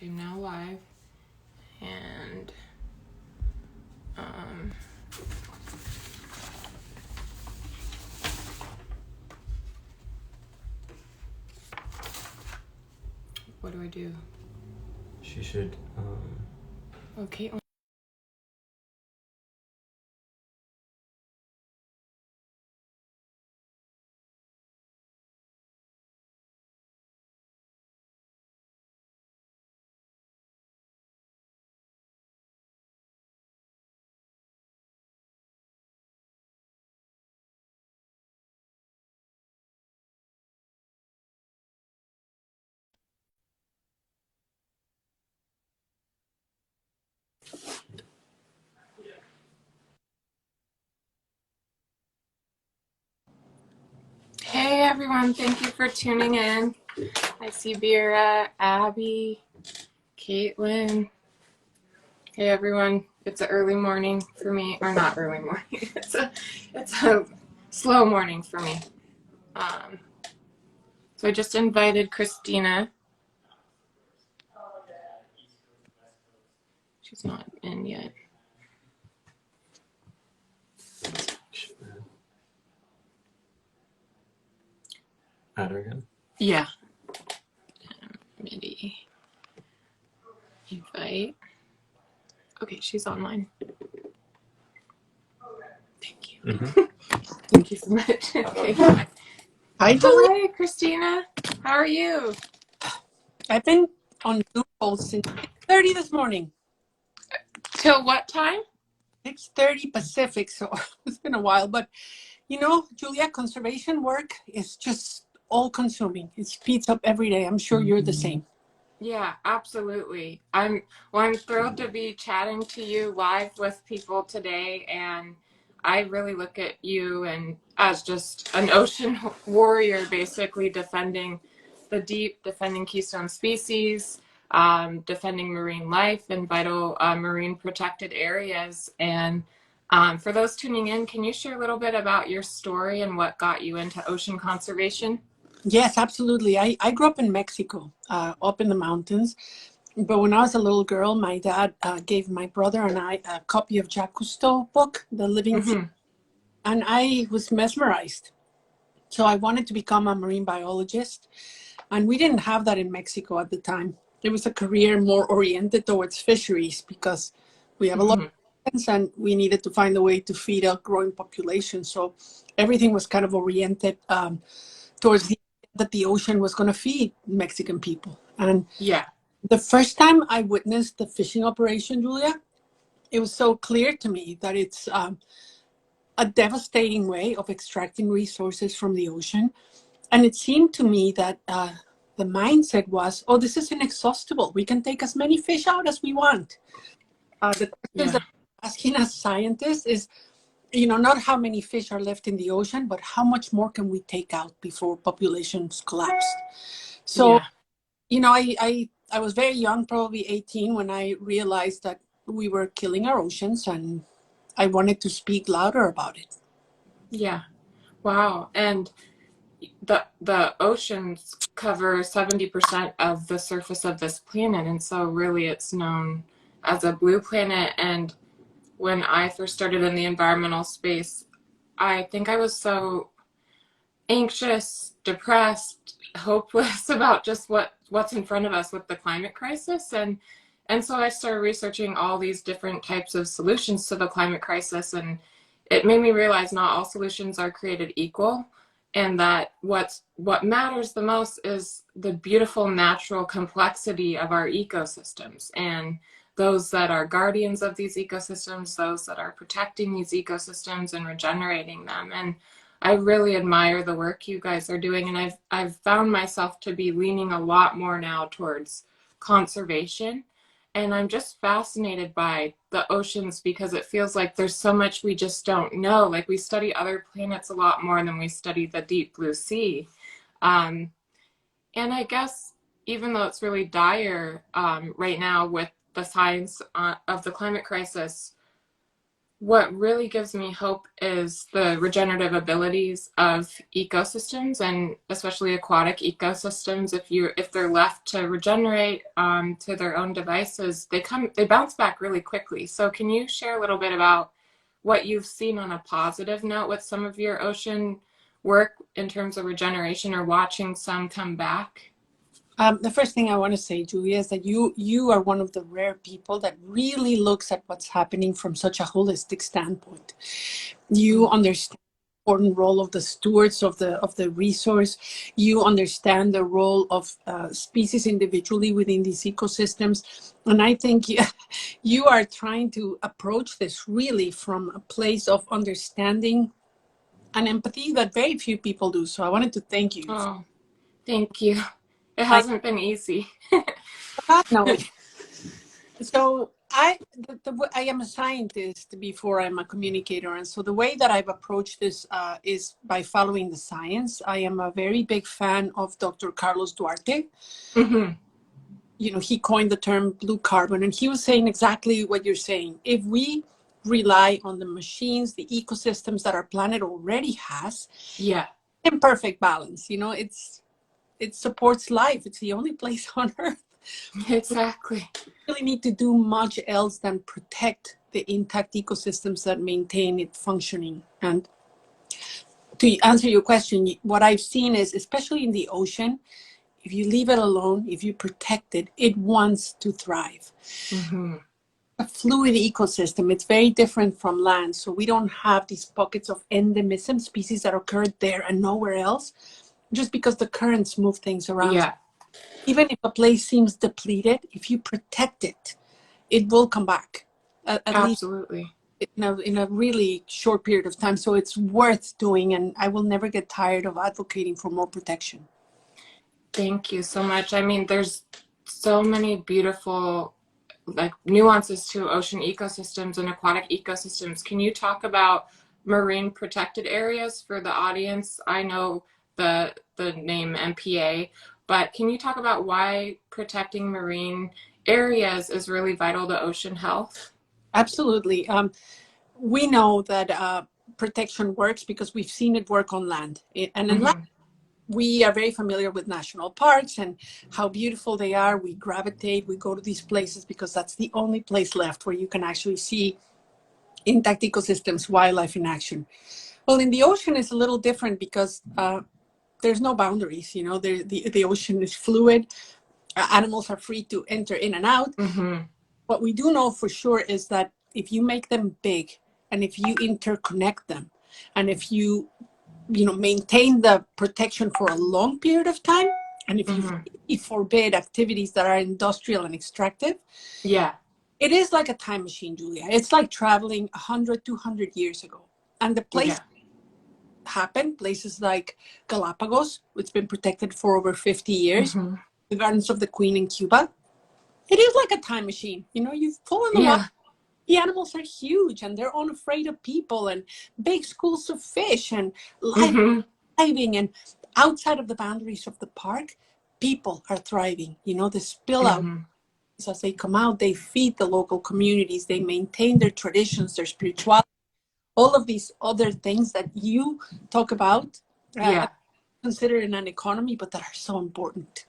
Okay, now live. And what do I do? She should Okay. Hey everyone, thank you for tuning in. I see Vera, Abby, Caitlin. Hey everyone, it's an early morning for me, or not early morning. It's a slow morning for me. So I just invited Cristina. She's not in yet. add her again. Yeah. MIDI invite. Okay, she's online. Thank you. Mm-hmm. Thank you so much. Okay. Hi, Julie. Hi, Cristina. How are you? I've been on Zoom calls since 6:30 this morning. Till what time? 6:30 Pacific, so it's been a while. But you know, Julia, conservation work is just all-consuming. It speeds up every day. I'm sure you're the same. Yeah, absolutely. I'm thrilled to be chatting to you live with people today, and I really look at you and as just an ocean warrior, basically defending the deep, defending keystone species, defending marine life and vital marine protected areas. And for those tuning in, can you share a little bit about your story and what got you into ocean conservation? Yes, absolutely. I grew up in Mexico, up in the mountains. But when I was a little girl, my dad gave my brother and I a copy of Jacques Cousteau's book, The Living Sea, and I was mesmerized. So I wanted to become a marine biologist. And we didn't have that in Mexico at the time. It was a career more oriented towards fisheries because we have a lot of oceans and we needed to find a way to feed a growing population. So everything was kind of oriented towards that the ocean was going to feed Mexican people. And Yeah. the first time I witnessed the fishing operation, Julia, it was so clear to me that it's a devastating way of extracting resources from the ocean. And it seemed to me that the mindset was, oh, this is inexhaustible. We can take as many fish out as we want. The questions that I'm asking as scientists is, you know, not how many fish are left in the ocean, but how much more can we take out before populations collapse? So, you know, I was very young, probably 18, when I realized that we were killing our oceans, and I wanted to speak louder about it. Yeah. Wow. And the oceans cover 70% of the surface of this planet, and so really it's known as a blue planet. And when I first started in the environmental space, I think I was so anxious, depressed, hopeless about just what's in front of us with the climate crisis. And so I started researching all these different types of solutions to the climate crisis, and it made me realize not all solutions are created equal, and that what matters the most is the beautiful natural complexity of our ecosystems, and those that are guardians of these ecosystems, those that are protecting these ecosystems and regenerating them. And I really admire the work you guys are doing, and I've found myself to be leaning a lot more now towards conservation. And I'm just fascinated by the oceans because it feels like there's so much we just don't know. Like, we study other planets a lot more than we study the deep blue sea. And I guess even though it's really dire right now with the science of the climate crisis, what really gives me hope is the regenerative abilities of ecosystems, and especially aquatic ecosystems. If they're left to regenerate to their own devices, they bounce back really quickly. So can you share a little bit about what you've seen on a positive note with some of your ocean work in terms of regeneration, or watching some come back? The first thing I want to say, Julia, is that you are one of the rare people that really looks at what's happening from such a holistic standpoint. You understand the important role of the stewards of the resource. You understand the role of species individually within these ecosystems. And I think you are trying to approach this really from a place of understanding and empathy that very few people do. So I wanted to thank you. Oh, thank you. It I hasn't been easy. God no. So I am a scientist before I'm a communicator, and so the way that I've approached this is by following the science. I am a very big fan of Dr. Carlos Duarte. Mm-hmm. You know, he coined the term blue carbon, and he was saying exactly what you're saying. If we rely on the machines, the ecosystems that our planet already has, Yeah, in perfect balance, you know, it supports life. It's the only place on Earth. exactly. Really need to do much else than protect the intact ecosystems that maintain it functioning. And to answer your question, what I've seen is, especially in the ocean, if you leave it alone, if you protect it, it wants to thrive. Mm-hmm. A fluid ecosystem, it's very different from land. So we don't have these pockets of endemism, species that occur there and nowhere else, just because the currents move things around. Yeah, Even if a place seems depleted, if you protect it, it will come back, at least absolutely. in a really short period of time. So it's worth doing, and I will never get tired of advocating for more protection. Thank you so much. I mean, there's so many beautiful like nuances to ocean ecosystems and aquatic ecosystems. Can you talk about marine protected areas for the audience? I know the name MPA, but can you talk about why protecting marine areas is really vital to ocean health? Absolutely. We know that protection works because we've seen it work on land. And in land, Mm-hmm. we are very familiar with national parks and how beautiful they are. We gravitate, we go to these places because that's the only place left where you can actually see intact ecosystems, wildlife in action. Well, in the ocean, it's a little different because there's no boundaries. You know, the ocean is fluid. Animals are free to enter in and out. Mm-hmm. What we do know for sure is that if you make them big and if you interconnect them and if you maintain the protection for a long period of time, and if you Mm-hmm. really forbid activities that are industrial and extractive, Yeah. it is like a time machine, Julia. It's like traveling 100, 200 years ago. And the place Yeah. happened, places like Galapagos, which has been protected for over 50 years, Mm-hmm. the Gardens of the Queen in Cuba. It is like a time machine. You know, you fall in the water. Yeah. The animals are huge and they're unafraid of people, and big schools of fish and life Mm-hmm. thriving. And outside of the boundaries of the park, people are thriving. You know, the spill out, Mm-hmm. as they come out, they feed the local communities, they maintain their traditions, their spirituality, all of these other things that you talk about, Yeah. consider in an economy, but that are so important.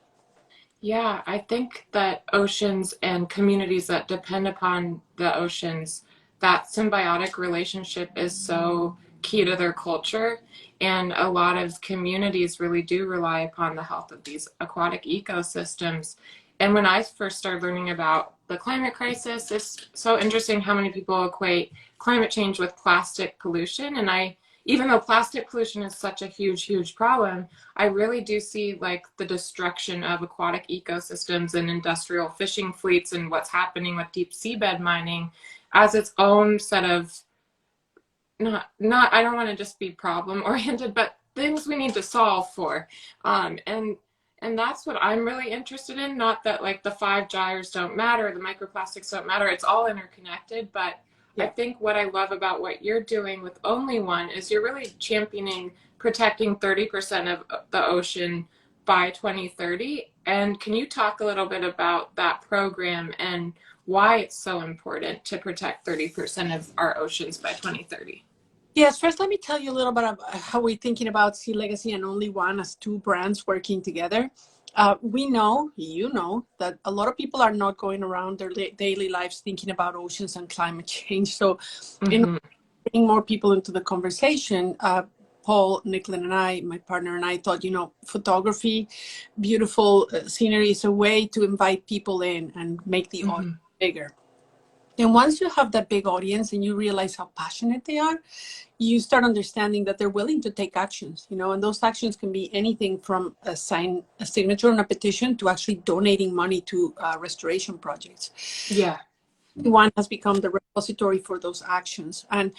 Yeah, I think that oceans and communities that depend upon the oceans, that symbiotic relationship is so key to their culture. And a lot of communities really do rely upon the health of these aquatic ecosystems. And when I first started learning about the climate crisis, it's so interesting how many people equate climate change with plastic pollution. And even though plastic pollution is such a huge, huge problem, I really do see like the destruction of aquatic ecosystems and industrial fishing fleets and what's happening with deep seabed mining as its own set of not I don't want to just be problem oriented, but things we need to solve for. And that's what I'm really interested in. Not that like the five gyres don't matter, the microplastics don't matter. It's all interconnected. But I Yeah. think what I love about what you're doing with Only One is you're really championing protecting 30% of the ocean by 2030. And can you talk a little bit about that program and why it's so important to protect 30% of our oceans by 2030? Yes, first let me tell you a little bit about how we're thinking about SeaLegacy and Only One as two brands working together. We know, you know, that a lot of people are not going around their daily lives thinking about oceans and climate change. So in order to bring more people into the conversation, Paul, Nicklin, and I, my partner and I thought, photography, beautiful scenery is a way to invite people in and make the audience bigger. And once you have that big audience and you realize how passionate they are, you start understanding that they're willing to take actions, and those actions can be anything from a signature on a petition to actually donating money to restoration projects. Yeah. One has become the repository for those actions. And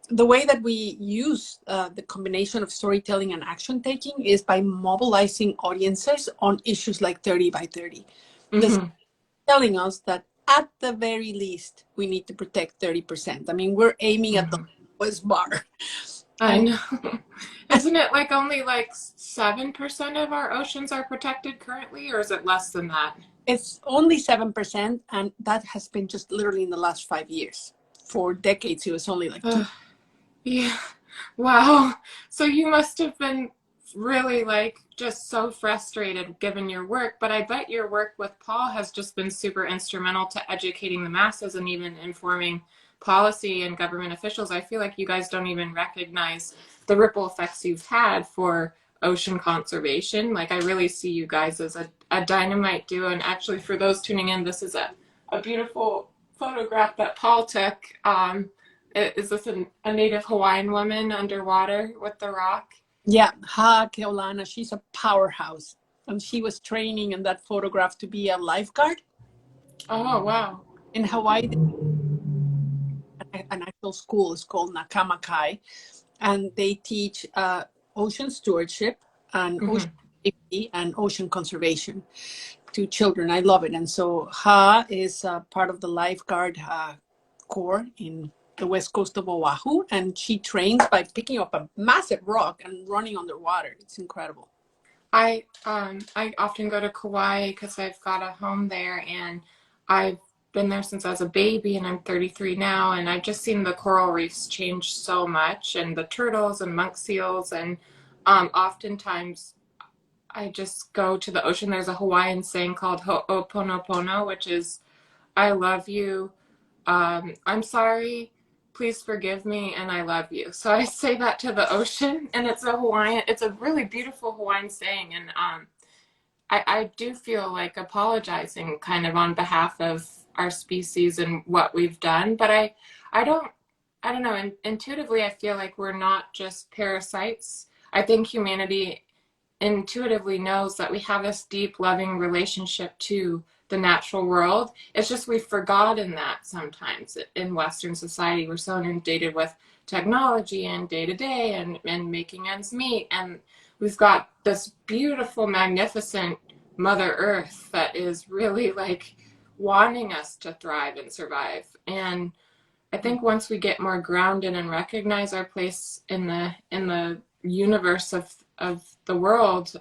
the way that we use the combination of storytelling and action taking is by mobilizing audiences on issues like 30 by 30. This is telling us that at the very least, we need to protect 30%. I mean, we're aiming at the lowest bar. I know. Isn't it like only like 7% of our oceans are protected currently, or is it less than that? It's only 7%, and that has been just literally in the last 5 years. For decades, it was only like 2%. Yeah. Wow. So you must have been really like just so frustrated given your work, but I bet your work with Paul has just been super instrumental to educating the masses and even informing policy and government officials. I feel like you guys don't even recognize the ripple effects you've had for ocean conservation. Like I really see you guys as a dynamite duo. And actually for those tuning in, this is a beautiful photograph that Paul took. Is this a native Hawaiian woman underwater with the rock? Yeah, Keolana, she's a powerhouse. And she was training in that photograph to be a lifeguard. Oh, wow. In Hawaii, an actual school is called Nakamakai, and they teach ocean stewardship and ocean safety and ocean conservation to children. I love it. And so Ha is part of the lifeguard corps in the west coast of Oahu, and she trains by picking up a massive rock and running underwater. It's incredible. I often go to Kauai because I've got a home there, and I've been there since I was a baby, and I'm 33 now, and I've just seen the coral reefs change so much, and the turtles and monk seals, and oftentimes I just go to the ocean. There's a Hawaiian saying called Oponopono, which is, I love you, I'm sorry, please forgive me, and I love you. So I say that to the ocean, and it's a really beautiful Hawaiian saying, and I do feel like apologizing kind of on behalf of our species and what we've done, but I don't know, intuitively I feel like we're not just parasites. I think humanity intuitively knows that we have this deep loving relationship to the natural world. It's just we've forgotten that sometimes in Western society. We're so inundated with technology and day to day and making ends meet, and we've got this beautiful, magnificent Mother Earth that is really like wanting us to thrive and survive. And I think once we get more grounded and recognize our place in the universe of the world,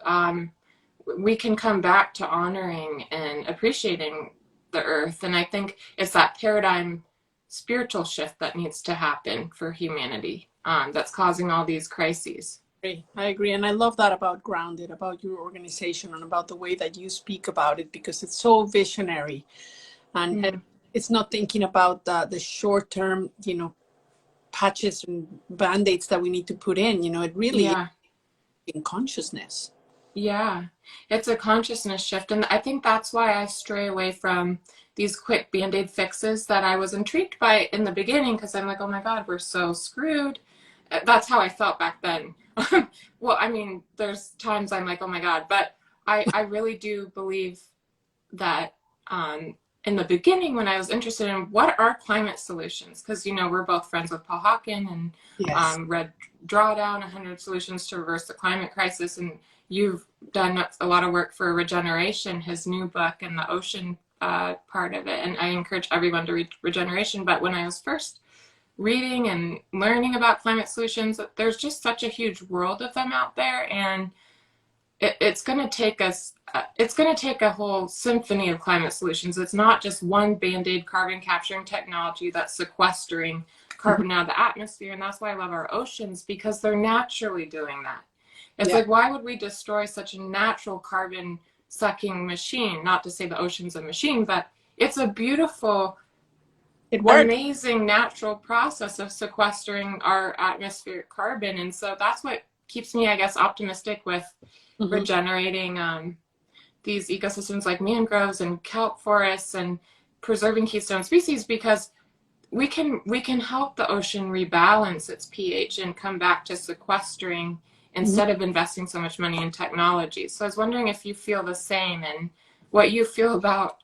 we can come back to honoring and appreciating the earth. And I think it's that paradigm spiritual shift that needs to happen for humanity that's causing all these crises. I agree. And I love that about Grounded, about your organization, and about the way that you speak about it, because it's so visionary. And it's not thinking about the short-term, patches and band-aids that we need to put in. It really is in consciousness. Yeah, it's a consciousness shift. And I think that's why I stray away from these quick Band-Aid fixes that I was intrigued by in the beginning, because I'm like, oh my God, we're so screwed. That's how I felt back then. Well, I mean, there's times I'm like, oh my God, but I really do believe that in the beginning, when I was interested in what are climate solutions, because, we're both friends with Paul Hawken and read Drawdown, 100 Solutions to Reverse the Climate Crisis. And you've done a lot of work for Regeneration, his new book, and the ocean part of it. And I encourage everyone to read Regeneration. But when I was first reading and learning about climate solutions, there's just such a huge world of them out there. And it's going to take us, it's going to take a whole symphony of climate solutions. It's not just one band-aid carbon capturing technology that's sequestering Mhm. carbon out of the atmosphere. And that's why I love our oceans, because they're naturally doing that. It's Yeah, like, why would we destroy such a natural carbon sucking machine? Not to say the ocean's a machine, but it's a beautiful, it works. amazing natural process of sequestering our atmospheric carbon. And so that's what keeps me, I guess, optimistic with Hmm. regenerating these ecosystems like mangroves and kelp forests and preserving keystone species, because we can help the ocean rebalance its pH and come back to sequestering Hmm. instead of investing so much money in technology. So I was wondering if you feel the same, and what you feel about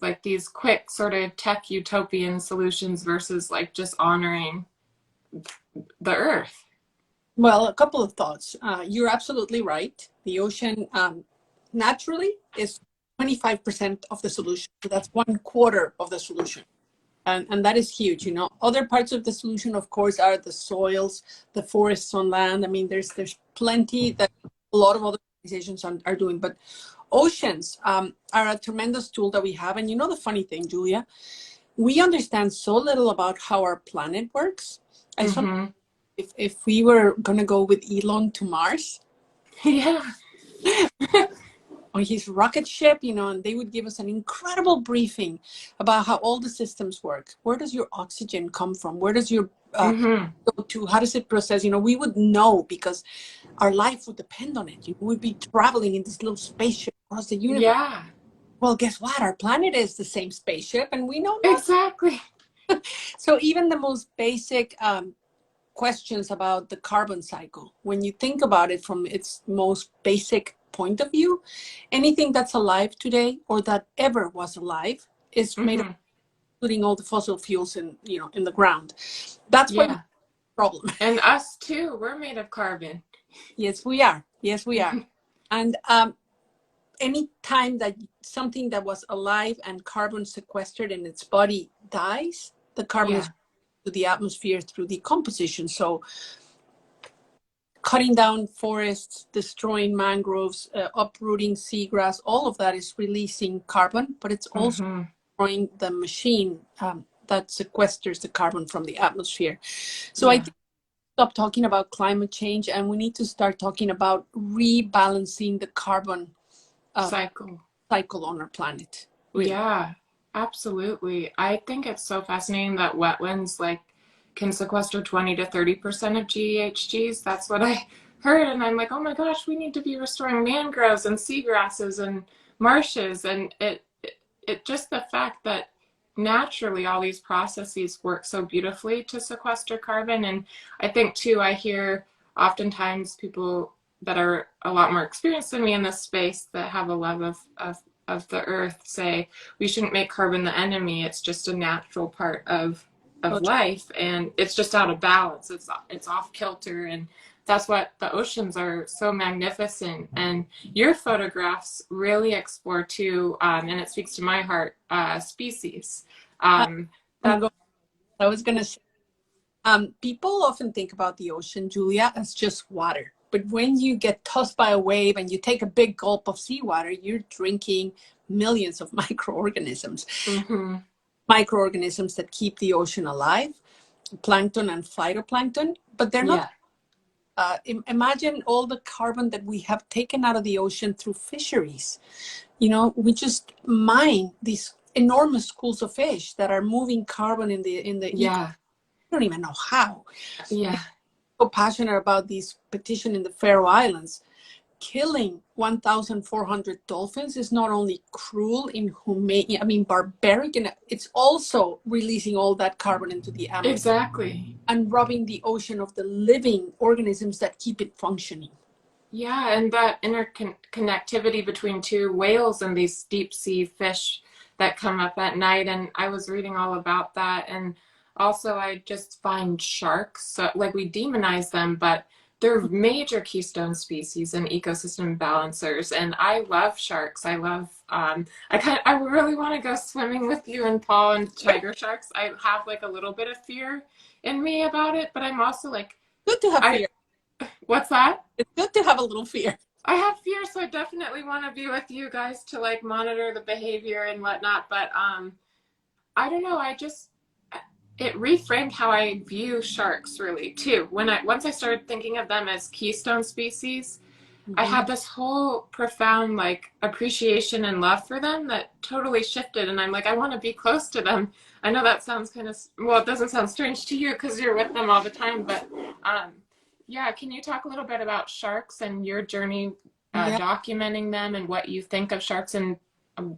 like these quick sort of tech utopian solutions versus like just honoring the earth. Well, a couple of thoughts. You're absolutely right. The ocean naturally is 25% of the solution. So that's 1/4 of the solution. And that is huge. Other parts of the solution, of course, are the soils, the forests on land. I mean, there's plenty that a lot of other organizations are doing. But oceans are a tremendous tool that we have. And the funny thing, Julia, we understand so little about how our planet works. I saw Mm-hmm. if we were going to go with Elon to Mars Yeah. on his rocket ship, and they would give us an incredible briefing about how all the systems work. Where does your oxygen come from? Where does your Mm-hmm. go to? How does it process? We would know because our life would depend on it. We'd be traveling in this little spaceship across the universe. Yeah. Well, guess what? Our planet is the same spaceship, and we know nothing. Exactly. So even the most basic questions about the carbon cycle, when you think about it from its most basic point of view, anything that's alive today or that ever was alive is made of, Mm-hmm. including all the fossil fuels in the ground. That's why we have Yeah. a problem. And us too. We're made of carbon. Yes, we are. Yes, we are. And any time that something that was alive and carbon sequestered in its body dies, the carbon is Yeah. to the atmosphere through decomposition. So cutting down forests, destroying mangroves, uprooting seagrass, all of that is releasing carbon, but it's also Mm-hmm. destroying the machine that sequesters the carbon from the atmosphere. So I Yeah. think stop talking about climate change and we need to start talking about rebalancing the carbon uh, Cycle. cycle on our planet. Really. Yeah, absolutely. I think it's so fascinating that wetlands like can sequester 20 to 30% of GHGs. That's what I heard. And I'm like, oh my gosh, we need to be restoring mangroves and seagrasses and marshes. And it just the fact that naturally all these processes work so beautifully to sequester carbon. And I think too, I hear oftentimes people that are a lot more experienced than me in this space that have a love of the earth say we shouldn't make carbon the enemy. It's just a natural part of life, and it's just out of balance. It's off kilter, and that's what the oceans are so magnificent. And your photographs really explore too, and it speaks to my heart. Species. Uh, I'm That going, I was going to say, people often think about the ocean, Julia, as just water. But when you get tossed by a wave and you take a big gulp of seawater, you're drinking millions of mm-hmm. microorganisms that keep the ocean alive, plankton and phytoplankton. But they're not. Yeah, Imagine all the carbon that we have taken out of the ocean through fisheries. We just mine these enormous schools of fish that are moving carbon in the eco. yeah, I don't even know how. yeah, So passionate about this petition in the Faroe Islands. Killing 1,400 dolphins is not only cruel, inhumane, I mean, barbaric, and it's also releasing all that carbon into the atmosphere exactly. and robbing the ocean of the living organisms that keep it functioning. Yeah, and that interconnectivity between two whales and these deep sea fish that come up at night. And I was reading all about that. And also, I just find sharks, so, like we demonize them, but they're major keystone species and ecosystem balancers. And I love sharks. I love, I really want to go swimming with you and Paul and tiger sharks. I have like a little bit of fear in me about it, but I'm also like, Good to have I, fear. what's that? It's good to have a little fear. I have fear, so I definitely want to be with you guys to like monitor the behavior and whatnot. But I don't know. It reframed how I view sharks really too. Once I started thinking of them as keystone species, I Mhm. had this whole profound like appreciation and love for them that totally shifted. And I'm like, I want to be close to them. I know that sounds kind of, well, it doesn't sound strange to you because you're with them all the time, but um, yeah, can you talk a little bit about sharks and your journey Yeah. documenting them and what you think of sharks and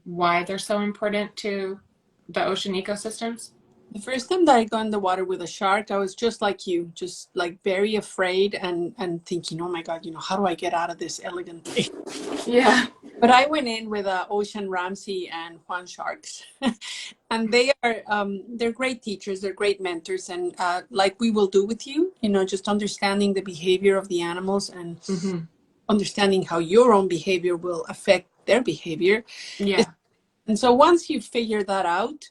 why they're so important to the ocean ecosystems? The first time that I got in the water with a shark, I was just like you, just like very afraid and thinking, oh my God, how do I get out of this elegant place? Yeah. But I went in with Ocean Ramsey and Juan Sharks, and they're great teachers, they're great mentors, and like we will do with you, just understanding the behavior of the animals and Mm-hmm. understanding how your own behavior will affect their behavior. Yeah. And so once you figure that out,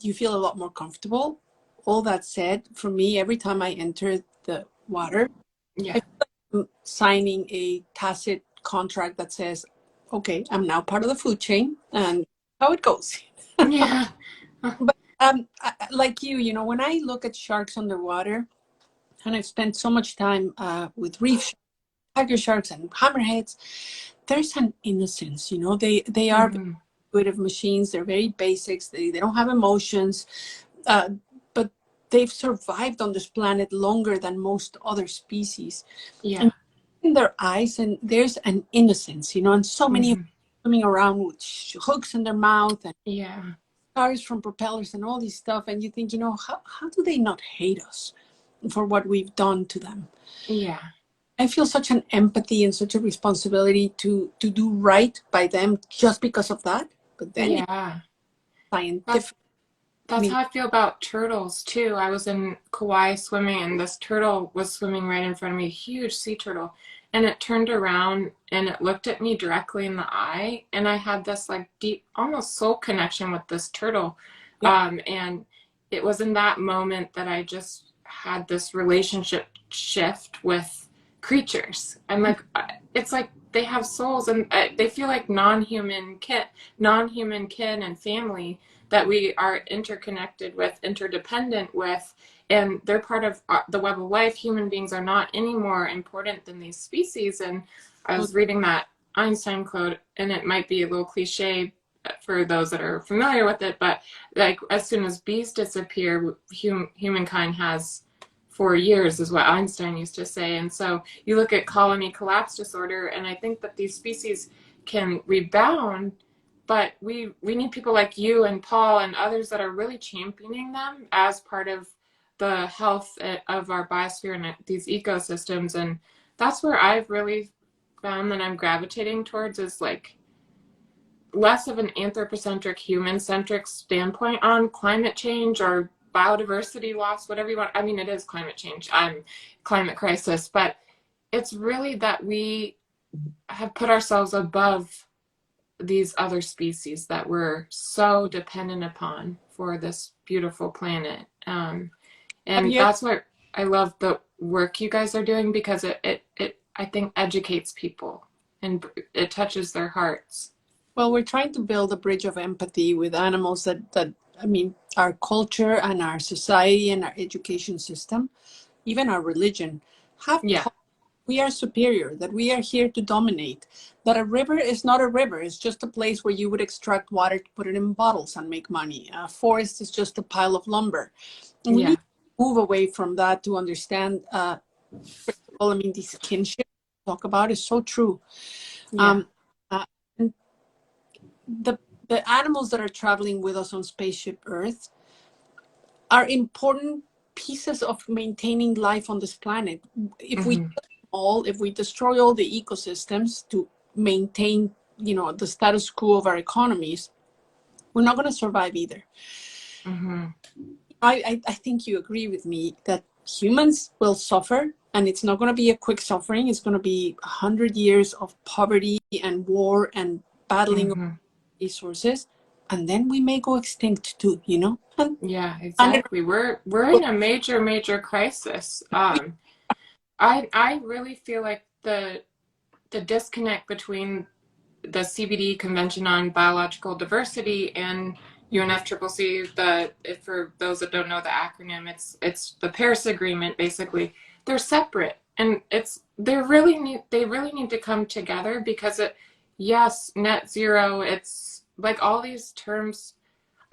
you feel a lot more comfortable. All that said, for me, every time I enter the water, Yeah. I feel like I'm signing a tacit contract that says, okay, I'm now part of the food chain and how it goes. Yeah. But like when I look at sharks underwater, and I've spent so much time with reef sharks, tiger sharks, and hammerheads, there's an innocence. They are Mm-hmm. intuitive machines. They're very basics. They don't have emotions, but they've survived on this planet longer than most other species. Yeah. And in their eyes, and there's an innocence, and so many of Mm-hmm. them swimming around with hooks in their mouth and Yeah. scars from propellers and all this stuff. And you think, how do they not hate us for what we've done to them? Yeah. I feel such an empathy and such a responsibility to do right by them just because of that. But then Yeah. That's scientific, I that's mean, how I feel about turtles too. I was in Kauai swimming and this turtle was swimming right in front of me, a huge sea turtle. And it turned around and it looked at me directly in the eye. And I had this like deep, almost soul connection with this turtle. yeah, And it was in that moment that I just had this relationship shift with creatures. I'm like, it's like they have souls and they feel like non-human kin and family that we are interconnected with, interdependent with, and they're part of the web of life. Human beings are not any more important than these species. And I was reading that Einstein quote, and it might be a little cliche for those that are familiar with it, but like as soon as bees disappear, humankind has 4 years, is what Einstein used to say. And so you look at colony collapse disorder, and I think that these species can rebound, but we need people like you and Paul and others that are really championing them as part of the health of our biosphere and these ecosystems. And that's where I've really found that I'm gravitating towards is like less of an anthropocentric, human centric standpoint on climate change or biodiversity loss, whatever you want. I mean, it is climate change. I'm climate crisis, but it's really that we have put ourselves above these other species that we're so dependent upon for this beautiful planet. have And you? that's what I love the work you guys are doing because it I think educates people and it touches their hearts. Well, we're trying to build a bridge of empathy with animals that I mean, our culture and our society and our education system, even our religion, have Yeah, taught we are superior, that we are here to dominate, that a river is not a river, it's just a place where you would extract water to put it in bottles and make money. A forest is just a pile of lumber. And we need yeah, to move away from that to understand, first of all, I mean, this kinship we talk about is so true. yeah. Um, uh, and the, the animals that are traveling with us on Spaceship Earth are important pieces of maintaining life on this planet. If we Mm-hmm. if we destroy all the ecosystems to maintain, the status quo of our economies, we're not going to survive either. Mm-hmm. I think you agree with me that humans will suffer, and it's not going to be a quick suffering. It's going to be 100 years of poverty and war and battling of Mm-hmm. resources, and then we may go extinct too. Yeah, And exactly. We're in a major crisis. I really feel like the disconnect between the CBD Convention on Biological Diversity and UNFCCC, for those that don't know the acronym, it's the Paris Agreement. Basically, they're separate, and they really need to come together, because yes, net zero. It's like all these terms.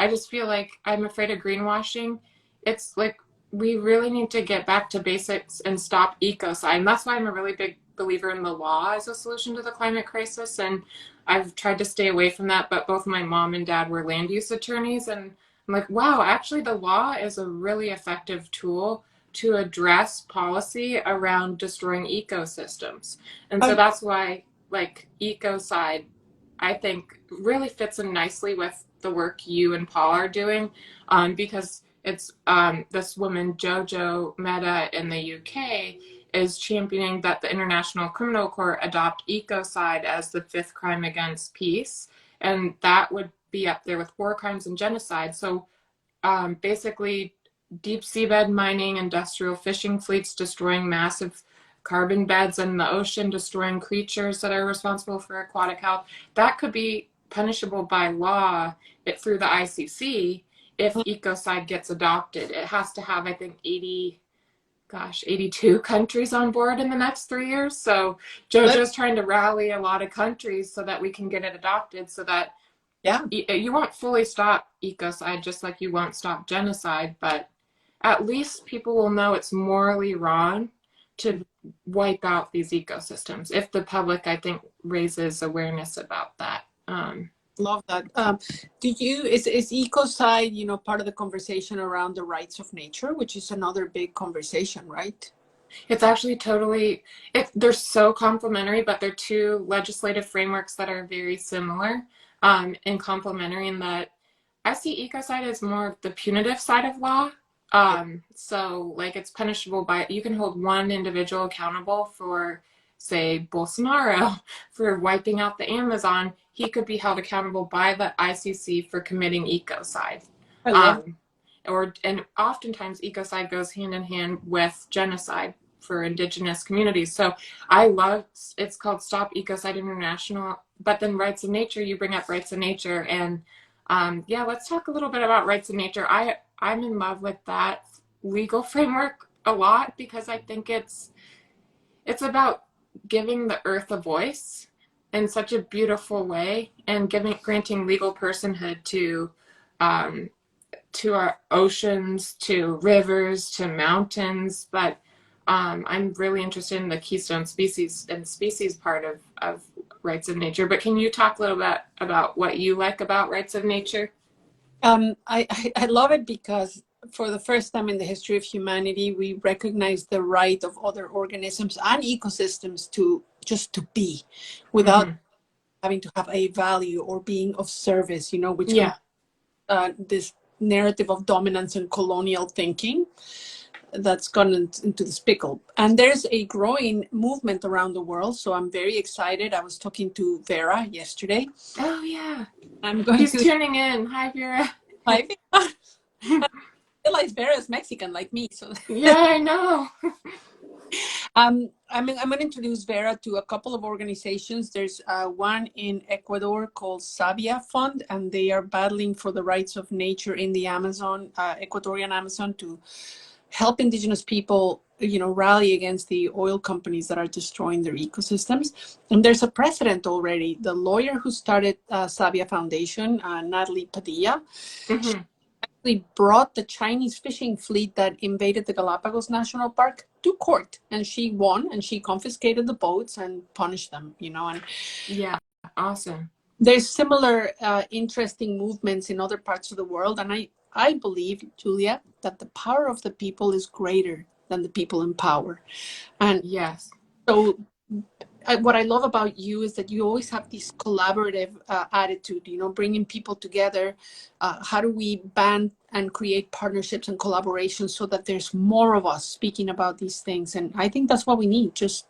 I just feel like I'm afraid of greenwashing. It's like we really need to get back to basics and stop ecocide. And that's why I'm a really big believer in the law as a solution to the climate crisis. And I've tried to stay away from that, but both my mom and dad were land use attorneys. And I'm like, wow, actually the law is a really effective tool to address policy around destroying ecosystems. And so that's why like ecocide, I think, really fits in nicely with the work you and Paul are doing, because it's this woman, Jojo Mehta in the UK, is championing that the International Criminal Court adopt ecocide as the 5th crime against peace. And that would be up there with war crimes and genocide. So basically, deep seabed mining, industrial fishing fleets destroying massive carbon beds in the ocean, destroying creatures that are responsible for aquatic health, that could be punishable by law through the ICC if ecocide gets adopted. It has to have, I think, 82 countries on board in the next 3 years. So Jojo's trying to rally a lot of countries so that we can get it adopted, so that you won't fully stop ecocide, just like you won't stop genocide, but at least people will know it's morally wrong to wipe out these ecosystems if the public, I think, raises awareness about that. Love that. Is ecocide, part of the conversation around the rights of nature, which is another big conversation, right? It's actually they're so complementary, but they're two legislative frameworks that are very similar and complementary, in that I see ecocide as more of the punitive side of law. So like it's punishable by, you can hold one individual accountable for, say, Bolsonaro for wiping out the Amazon. He could be held accountable by the ICC for committing ecocide. And oftentimes ecocide goes hand in hand with genocide for indigenous communities. So it's called Stop Ecocide International, but then rights of nature, you bring up rights of nature. And let's talk a little bit about rights of nature. I'm in love with that legal framework a lot, because I think it's about giving the earth a voice in such a beautiful way, and granting legal personhood to our oceans, to rivers, to mountains. But I'm really interested in the keystone species and species part of rights of nature. But can you talk a little bit about what you like about rights of nature? I love it because for the first time in the history of humanity, we recognize the right of other organisms and ecosystems to just to be, without having to have a value or being of service, which this narrative of dominance and colonial thinking that's gone into the spickle. And there's a growing movement around the world. So I'm very excited. I was talking to Vera yesterday. Oh, yeah. He's tuning in. Hi, Vera. Hi, Vera. I realize Vera is Mexican like me. So yeah, I know. I'm going to introduce Vera to a couple of organizations. There's one in Ecuador called Sabia Fund, and they are battling for the rights of nature in the Amazon, Ecuadorian Amazon, to help indigenous people, rally against the oil companies that are destroying their ecosystems. And there's a precedent already. The lawyer who started Sabia Foundation, Natalie Padilla, she actually brought the Chinese fishing fleet that invaded the Galapagos National Park to court, and she won, and she confiscated the boats and punished them, and yeah, awesome. There's similar interesting movements in other parts of the world, and I believe, Julia, that the power of the people is greater than the people in power. And yes, so what I love about you is that you always have this collaborative attitude, bringing people together. How do we band and create partnerships and collaborations so that there's more of us speaking about these things? And I think that's what we need. Just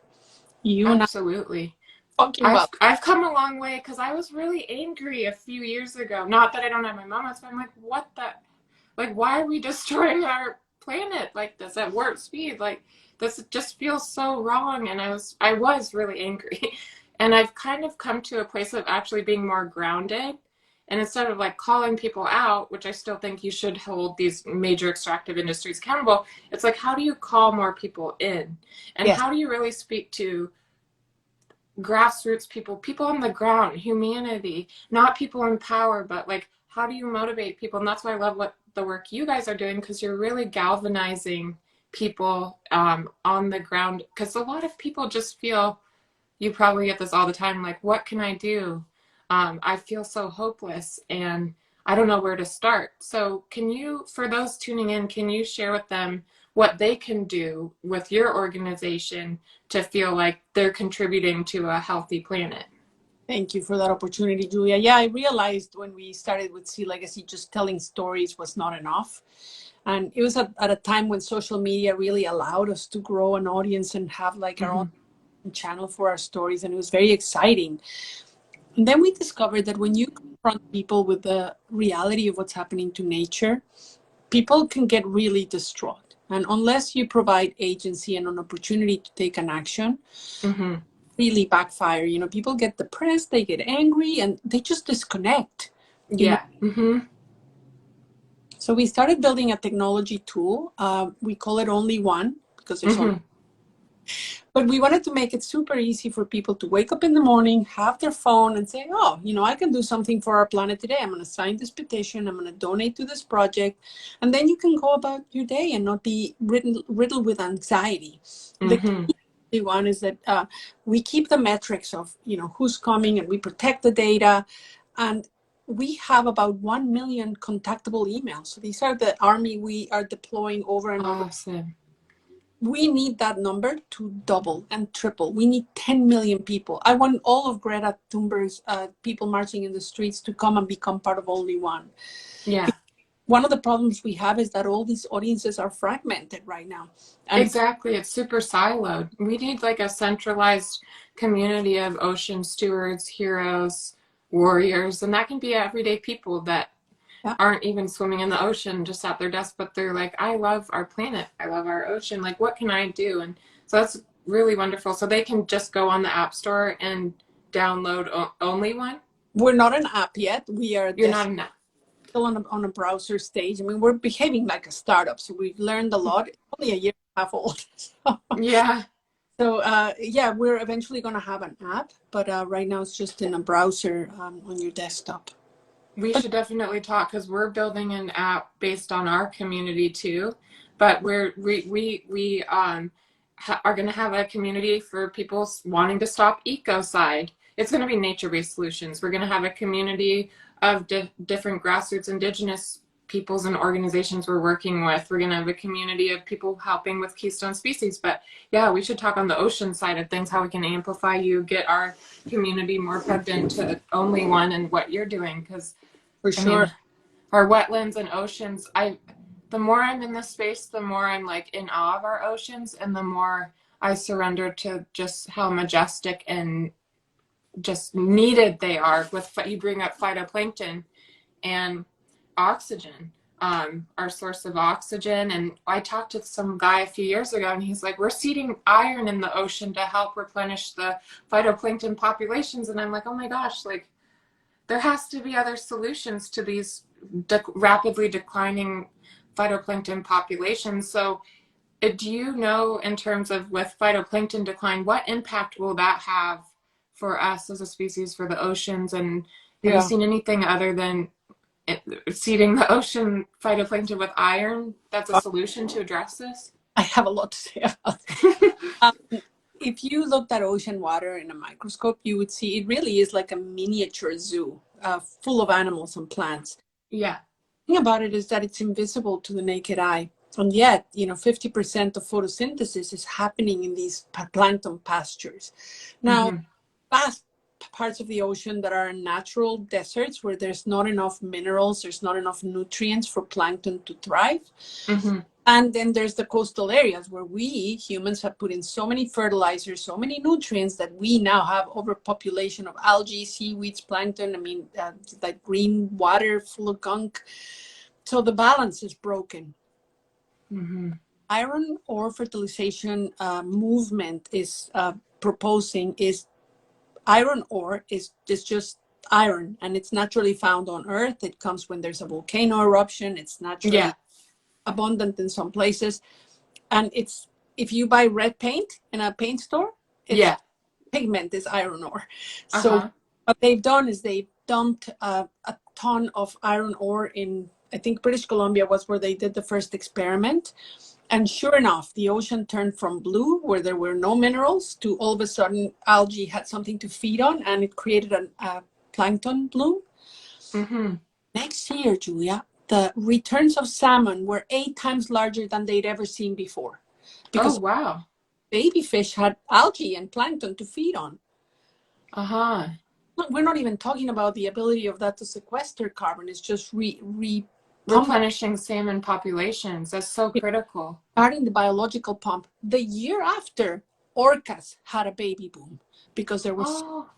you and I. Absolutely. I've come a long way, because I was really angry a few years ago. Not that I don't have my moments, but I'm like, what the? Like, why are we destroying our planet like this at warp speed? Like, this just feels so wrong. And I was really angry. And I've kind of come to a place of actually being more grounded. And instead of like calling people out, which I still think you should hold these major extractive industries accountable, it's like, how do you call more people in? And Yes. how do you really speak to grassroots people, people on the ground, humanity, not people in power, but like, how do you motivate people? And that's why I love what the work you guys are doing, because you're really galvanizing people on the ground. Because a lot of people just feel, you probably get this all the time, like, what can I do? I feel so hopeless and I don't know where to start. So can you, for those tuning in, can you share with them what they can do with your organization to feel like they're contributing to a healthy planet? Thank you for that opportunity, Julia. Yeah, I realized when we started with SeaLegacy, just telling stories was not enough. And it was at a time when social media really allowed us to grow an audience and have like our own channel for our stories. And it was very exciting. And then we discovered that when you confront people with the reality of what's happening to nature, people can get really distraught. And unless you provide agency and an opportunity to take an action, really backfire. You know, people get depressed, they get angry, and they just disconnect. You know? So we started building a technology tool. We call it Only One because there's only. But we wanted to make it super easy for people to wake up in the morning, have their phone and say, oh, you know, I can do something for our planet today. I'm going to sign this petition. I'm going to donate to this project. And then you can go about your day and not be riddled with anxiety. The key one is that we keep the metrics of, you know, who's coming, and we protect the data. And we have about 1 million contactable emails. So these are the army we are deploying over and over. Awesome. We need that number to double and triple. We need 10 million people. I want all of Greta Thunberg's people marching in the streets to come and become part of Only One. Yeah. One of the problems we have is that all these audiences are fragmented right now. And exactly. It's super siloed. We need like a centralized community of ocean stewards, heroes, warriors, and that can be everyday people that aren't even swimming in the ocean, just at their desk, but they're like, I love our planet. I love our ocean. Like, what can I do? And so that's really wonderful. So they can just go on the App Store and download Only One? We're not an app yet. We are You're not an app. Still on a browser stage. I mean, we're behaving like a startup. So we've learned a lot. It's only a year and a half old. Yeah. So yeah, we're eventually going to have an app, but right now it's just in a browser on your desktop. We should definitely talk, because we're building an app based on our community too. But we are going to have a community for people wanting to stop ecocide. It's going to be nature-based solutions. We're going to have a community of different grassroots indigenous peoples and organizations we're working with. We're going to have a community of people helping with keystone species. But yeah, we should talk on the ocean side of things, how we can amplify you, get our community more plugged into Only One and what you're doing. Because for sure, I mean, our wetlands and oceans, the more I'm in this space, the more I'm like in awe of our oceans, and the more I surrender to just how majestic and just needed they are. With, you bring up phytoplankton and oxygen, our source of oxygen. And I talked to some guy a few years ago, and he's like, we're seeding iron in the ocean to help replenish the phytoplankton populations. And I'm like, oh my gosh, like, there has to be other solutions to these rapidly declining phytoplankton populations. So do you know, in terms of with phytoplankton decline, what impact will that have for us as a species, for the oceans? And have you seen anything other than seeding the ocean phytoplankton with iron that's a solution to address this? I have a lot to say about it. If you looked at ocean water in a microscope, you would see it really is like a miniature zoo full of animals and plants. Yeah. The thing about it is that it's invisible to the naked eye. And yet, you know, 50% of photosynthesis is happening in these plankton pastures. Now, vast parts of the ocean that are natural deserts where there's not enough minerals, there's not enough nutrients for plankton to thrive. And then there's the coastal areas where we humans have put in so many fertilizers, so many nutrients that we now have overpopulation of algae, seaweeds, plankton. I mean, like green water full of gunk. So the balance is broken. Iron ore fertilization movement is proposing is iron ore is just iron, and it's naturally found on Earth. It comes when there's a volcano eruption. It's naturally Yeah. abundant in some places. And it's, if you buy red paint in a paint store, it's Yeah. pigment is iron ore. So Uh-huh. what they've done is they dumped a ton of iron ore in, I think British Columbia was where they did the first experiment. And sure enough, the ocean turned from blue, where there were no minerals, to all of a sudden algae had something to feed on, and it created a plankton bloom. Mm-hmm. Next year, Julia, the returns of salmon were 8 times larger than they'd ever seen before, Oh, because wow. baby fish had algae and plankton to feed on. Uh-huh. We're not even talking about the ability of that to sequester carbon. It's just pump, Replenishing salmon populations. That's so critical. starting the biological pump. The year after, orcas had a baby boom because there was. Oh,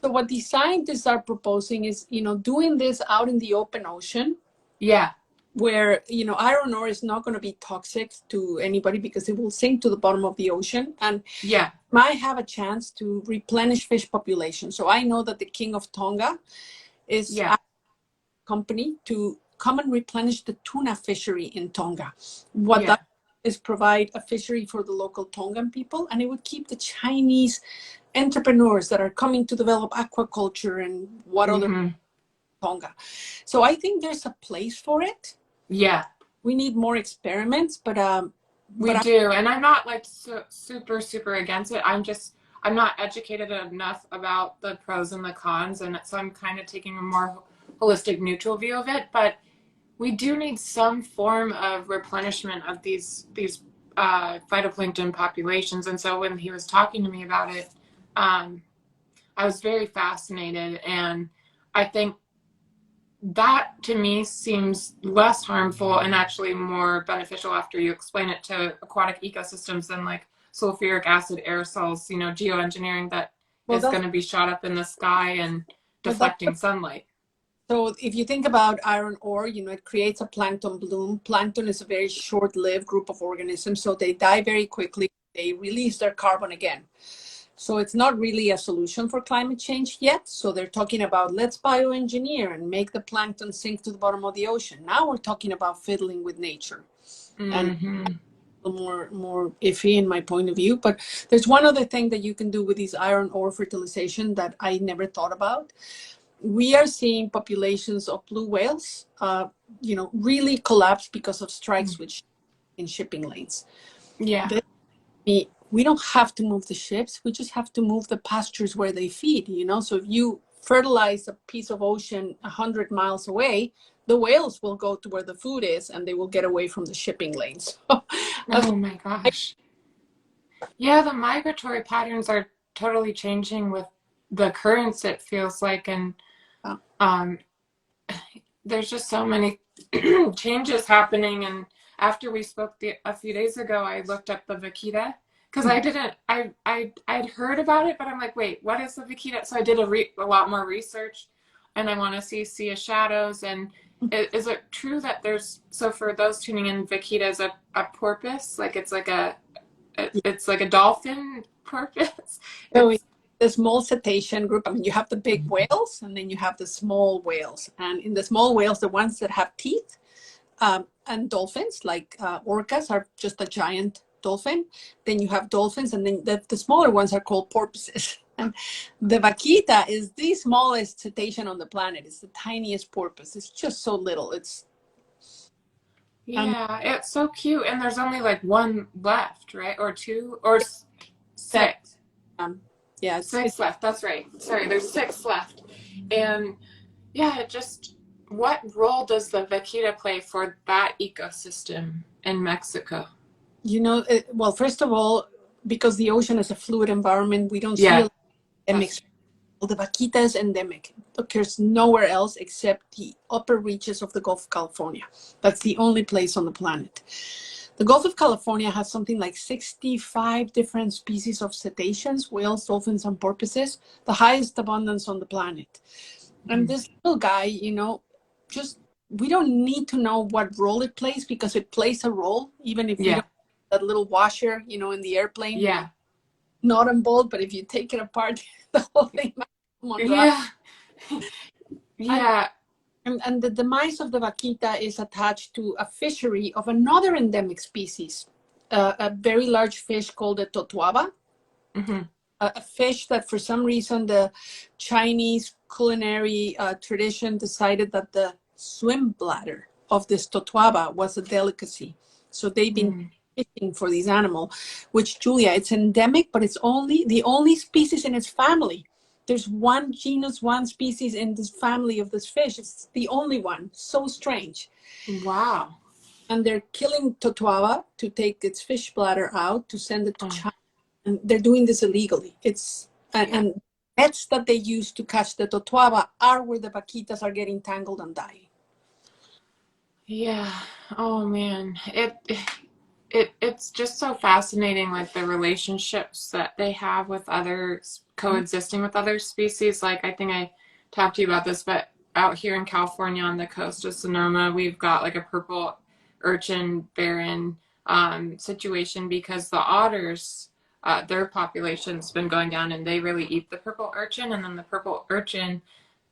So what the scientists are proposing is, doing this out in the open ocean, yeah. where, iron ore is not going to be toxic to anybody because it will sink to the bottom of the ocean and Yeah. might have a chance to replenish fish population. So I know that the king of Tonga is Yeah. a company to come and replenish the tuna fishery in Tonga. What Yeah. that is provide a fishery for the local Tongan people, and it would keep the Chinese entrepreneurs that are coming to develop aquaculture and what other Mm-hmm. Tonga. So I think there's a place for it. Yeah. We need more experiments, but We do. And I'm not like super against it. I'm not educated enough about the pros and the cons. And so I'm kind of taking a more holistic, neutral view of it. But we do need some form of replenishment of these phytoplankton populations. And so when he was talking to me about it, I was very fascinated. And I think that to me seems less harmful and actually more beneficial after you explain it to aquatic ecosystems than like sulfuric acid aerosols, geoengineering that well, is going to be shot up in the sky and well, that's deflecting sunlight. so if you think about iron ore, it creates a plankton bloom. Plankton is a very short-lived group of organisms, so they die very quickly. They release their carbon again. So it's not really a solution for climate change yet. So they're talking about let's bioengineer and make the plankton sink to the bottom of the ocean. Now we're talking about fiddling with nature. And Mm-hmm. more iffy in my point of view. But there's one other thing that you can do with these iron ore fertilization that I never thought about. We are seeing populations of blue whales, really collapse because of strikes with in shipping lanes. Yeah. We don't have to move the ships. We just have to move the pastures where they feed, So if you fertilize a piece of ocean 100 miles away, the whales will go to where the food is and they will get away from the shipping lanes. Oh my gosh. Yeah, the migratory patterns are totally changing with the currents, it feels like. And um, there's just so many changes happening. And after we spoke a few days ago, I looked up the vaquita because I'd heard about it, but I'm like, wait, what is the vaquita? So I did a lot more research, and I want to see sea of shadows. And is it true that so for those tuning in, vaquita is a porpoise, like it's like a dolphin porpoise. So the small cetacean group, you have the big whales and then you have the small whales. And in the small whales, the ones that have teeth, and dolphins, like orcas, are just a giant dolphin. Then you have dolphins, and then the smaller ones are called porpoises. And the vaquita is the smallest cetacean on the planet. It's the tiniest porpoise. It's just so little. It's so cute. And there's only like one left, right? Or two or six. Yeah, Six left. That's right. Sorry, there's six left. And what role does the vaquita play for that ecosystem in Mexico? Well, first of all, because the ocean is a fluid environment, we don't see Yeah. endemic. The vaquita is endemic. It occurs nowhere else except the upper reaches of the Gulf of California. That's the only place on the planet. The Gulf of California has something like 65 different species of cetaceans, whales, dolphins, and porpoises, the highest abundance on the planet. And this little guy, we don't need to know what role it plays because it plays a role, even if we don't, that little washer, in the airplane. Yeah. not on bold, but if you take it apart, the whole thing might come on dry. Yeah. Yeah. And the demise of the vaquita is attached to a fishery of another endemic species, a very large fish called the totuaba, Mm-hmm. a fish that for some reason the Chinese culinary tradition decided that the swim bladder of this totuaba was a delicacy. So they've been fishing for this animal, which, Julia, it's endemic, but it's only the only species in its family. There's one genus, one species in this family of this fish. It's the only one. So strange. Wow. And they're killing totuaba to take its fish bladder out to send it to China. And they're doing this illegally. And nets that they use to catch the totuaba are where the vaquitas are getting tangled and dying. Yeah. Oh man. It's just so fascinating, like the relationships that they have with others, coexisting with other species. Like I think I talked to you about this, but out here in California on the coast of Sonoma, we've got like a purple urchin barren situation because the otters, their population's been going down and they really eat the purple urchin, and then the purple urchin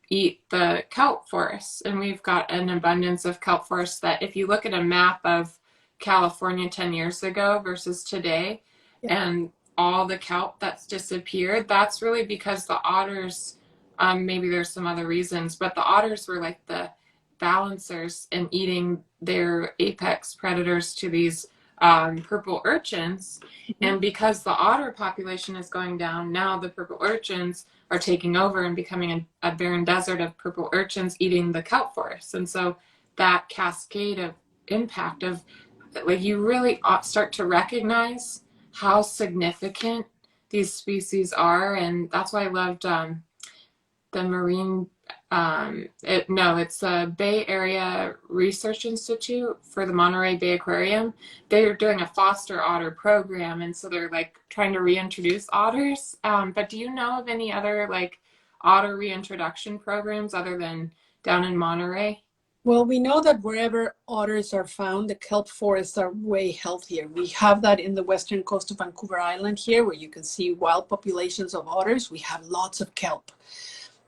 eat the kelp forests. And we've got an abundance of kelp forests that if you look at a map of California 10 years ago versus today, and all the kelp that's disappeared, that's really because the otters, maybe there's some other reasons, but the otters were like the balancers in eating their apex predators to these purple urchins. And because the otter population is going down, now the purple urchins are taking over and becoming a barren desert of purple urchins eating the kelp forests. And so that cascade of impact of, like, you really start to recognize how significant these species are. And that's why I loved the marine, it's a Bay Area Research Institute for the Monterey Bay Aquarium. They're doing a foster otter program, and so they're like trying to reintroduce otters. But do you know of any other like otter reintroduction programs other than down in Monterey? Well, we know that wherever otters are found, the kelp forests are way healthier. We have that in the western coast of Vancouver Island here, where you can see wild populations of otters. We have lots of kelp.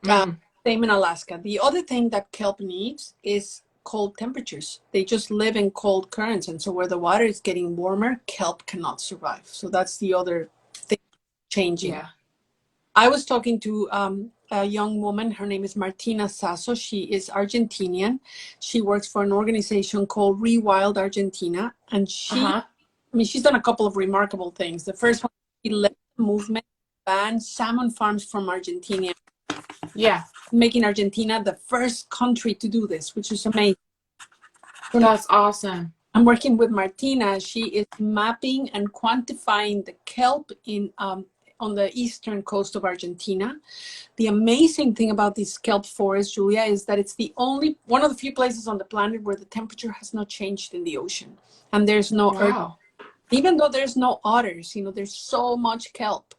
Same in Alaska. The other thing that kelp needs is cold temperatures. They just live in cold currents. And so where the water is getting warmer, kelp cannot survive. So that's the other thing changing. Yeah. I was talking to a young woman. Her name is Martina Sasso. She is Argentinian. She works for an organization called Rewild Argentina. And she's done a couple of remarkable things. The first one, she led the movement to ban salmon farms from Argentina. Yeah. Making Argentina the first country to do this, which is amazing. That's awesome. I'm working with Martina. She is mapping and quantifying the kelp in on the eastern coast of Argentina. The amazing thing about these kelp forests, Julia, is that it's one of the few places on the planet where the temperature has not changed in the ocean. And there's no even though there's no otters, there's so much kelp.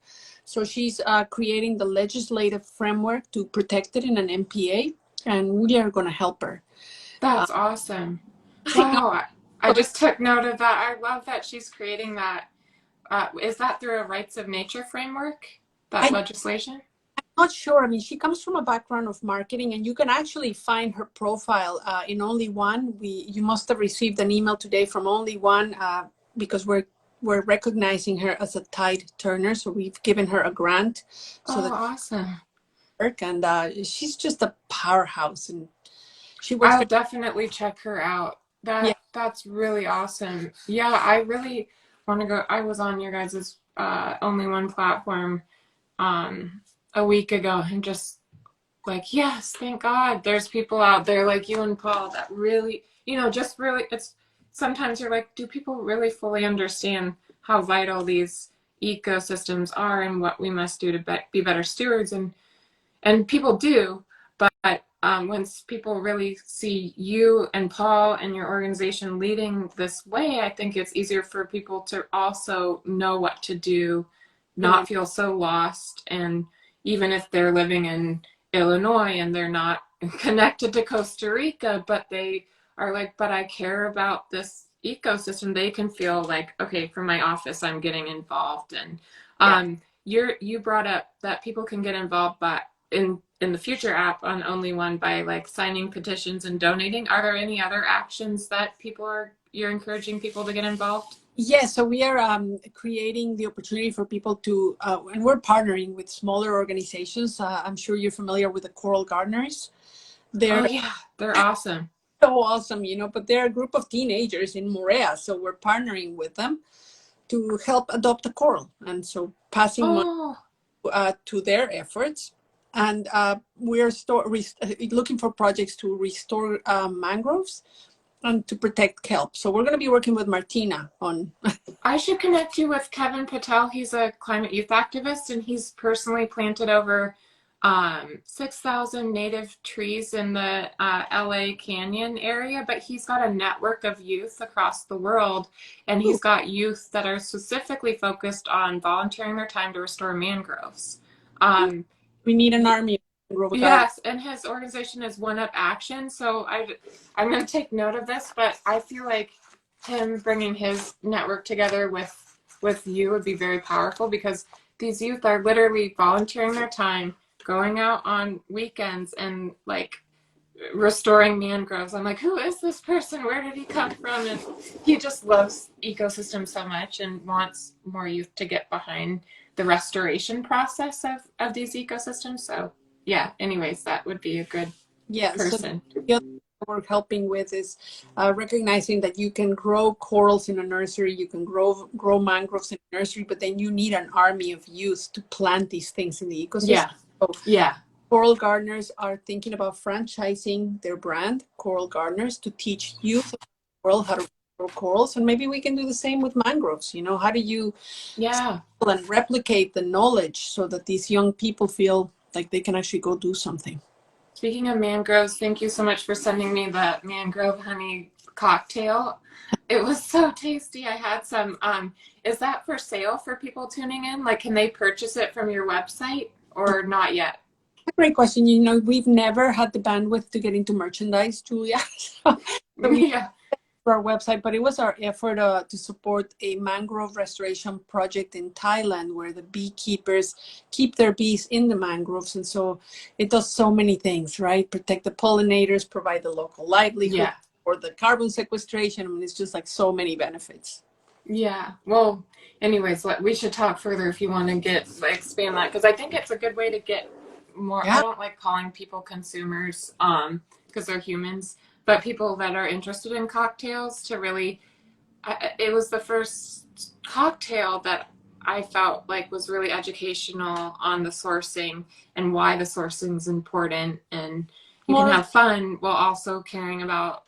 So she's creating the legislative framework to protect it in an MPA, and we are going to help her. That's awesome. Wow. I just took note of that. I love that she's creating that. Is that through a rights of nature framework, legislation? I'm not sure. I mean, she comes from a background of marketing, and you can actually find her profile in Only One. You must have received an email today from Only One because we're recognizing her as a tide turner, so we've given her a grant. Awesome! And she's just a powerhouse, and she works. I'll definitely check her out. That's really awesome. Yeah, I really want to go. I was on your guys' Only One platform a week ago, and just like, yes, thank God, there's people out there like you and Paul that really, just really, it's. Sometimes you're like, do people really fully understand how vital these ecosystems are and what we must do to be better stewards? And people do, but once people really see you and Paul and your organization leading this way, I think it's easier for people to also know what to do, not feel so lost. And even if they're living in Illinois and they're not connected to Costa Rica, but they are like, but I care about this ecosystem, they can feel like, okay, from my office, I'm getting involved. And You brought up that people can get involved by in the future app on Only One by like signing petitions and donating. Are there any other actions that you're encouraging people to get involved? Yes, so we are creating the opportunity for people to, and we're partnering with smaller organizations. I'm sure you're familiar with the Coral Gardeners. Oh They're yeah, they're awesome. so awesome, but they're a group of teenagers in Morea. So we're partnering with them to help adopt a coral. And so passing money Oh, to their efforts. And we're looking for projects to restore mangroves and to protect kelp. So we're going to be working with Martina on. I should connect you with Kevin Patel. He's a climate youth activist, and he's personally planted over 6,000 native trees in the LA Canyon area, but he's got a network of youth across the world, and he's got youth that are specifically focused on volunteering their time to restore mangroves. We need an army. Yes, and his organization is One Up Action. So I'm going to take note of this, but I feel like him bringing his network together with you would be very powerful, because these youth are literally volunteering their time, going out on weekends and like restoring mangroves. I'm like, who is this person? Where did he come from? And he just loves ecosystems so much and wants more youth to get behind the restoration process of these ecosystems. So yeah, anyways, that would be a good person. So the other thing we're helping with is recognizing that you can grow corals in a nursery, you can grow mangroves in a nursery, but then you need an army of youth to plant these things in the ecosystem. Yeah. So Yeah. Coral Gardeners are thinking about franchising their brand, Coral Gardeners, to teach youth of the world how to grow corals. And maybe we can do the same with mangroves. How do you and replicate the knowledge so that these young people feel like they can actually go do something? Speaking of mangroves, thank you so much for sending me the mangrove honey cocktail. It was so tasty. I had some. Is that for sale for people tuning in? Like, can they purchase it from your website or not yet? Great question. We've never had the bandwidth to get into merchandise, Julia. So Yeah. our website, but it was our effort to support a mangrove restoration project in Thailand where the beekeepers keep their bees in the mangroves. And so it does so many things, right? Protect the pollinators, provide the local livelihood, or the carbon sequestration. I mean, it's just like so many benefits. Yeah. Well, anyways, we should talk further if you want to expand that, because I think it's a good way to get more. I don't like calling people consumers because they're humans, but people that are interested in cocktails to really. It was the first cocktail that I felt like was really educational on the sourcing and why the sourcing is important, and you can have fun while also caring about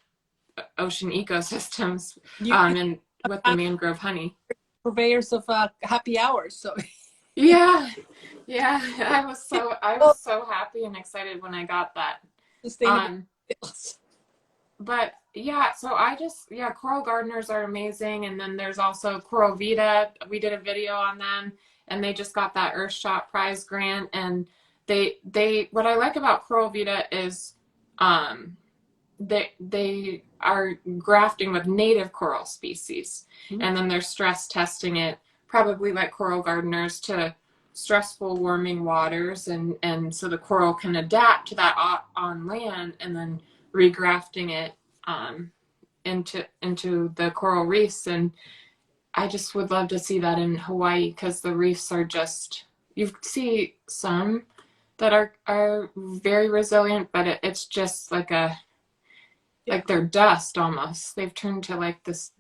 ocean ecosystems and with the mangrove honey. Purveyors of happy hours. So yeah, I was so happy and excited when I got that. But yeah, so Coral Gardeners are amazing, and then there's also Coral Vita. We did a video on them, and they just got that Earthshot Prize grant. And they what I like about Coral Vita is they are grafting with native coral species, and then they're stress testing it, probably like Coral Gardeners, to stressful warming waters, and so the coral can adapt to that on land, and then regrafting it into the coral reefs. And I just would love to see that in Hawaii, because the reefs are just, you see some that are very resilient, but it's just like like they're dust almost. They've turned to like this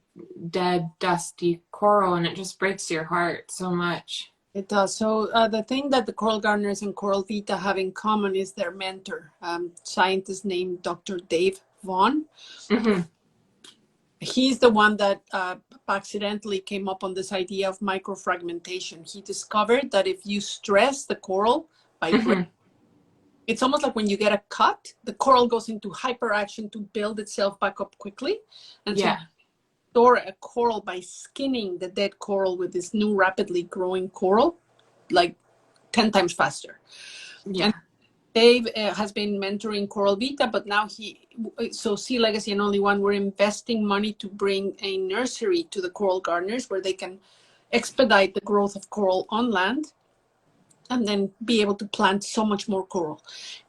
dead, dusty coral, and it just breaks your heart so much. It does. So the thing that the Coral Gardeners and Coral Vita have in common is their mentor, scientist named Dr. Dave Vaughn. Mm-hmm. He's the one that accidentally came up on this idea of microfragmentation. He discovered that if you stress the coral by breaking, it's almost like when you get a cut, the coral goes into hyperaction to build itself back up quickly. And so store a coral by skinning the dead coral with this new rapidly growing coral, like 10 times faster. Yeah. And Dave has been mentoring Coral Vita, but now so SeaLegacy and Only One, we're investing money to bring a nursery to the Coral Gardeners where they can expedite the growth of coral on land, and then be able to plant so much more coral.